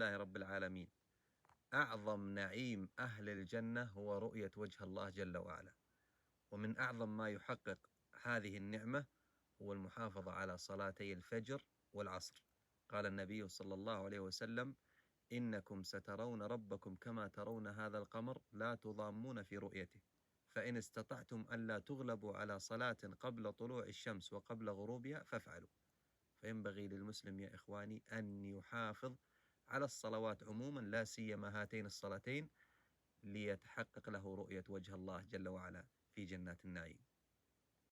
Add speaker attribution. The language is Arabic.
Speaker 1: لله رب العالمين. أعظم نعيم أهل الجنة هو رؤية وجه الله جل وعلا، ومن أعظم ما يحقق هذه النعمة هو المحافظة على صلاتي الفجر والعصر. قال النبي صلى الله عليه وسلم: إنكم سترون ربكم كما ترون هذا القمر لا تضامون في رؤيته، فإن استطعتم ألا تغلبوا على صلاة قبل طلوع الشمس وقبل غروبها فافعلوا. فينبغي للمسلم يا إخواني أن يحافظ على الصلوات عموما، لا سيما هاتين الصلاتين، ليتحقق له رؤية وجه الله جل وعلا في جنات النعيم.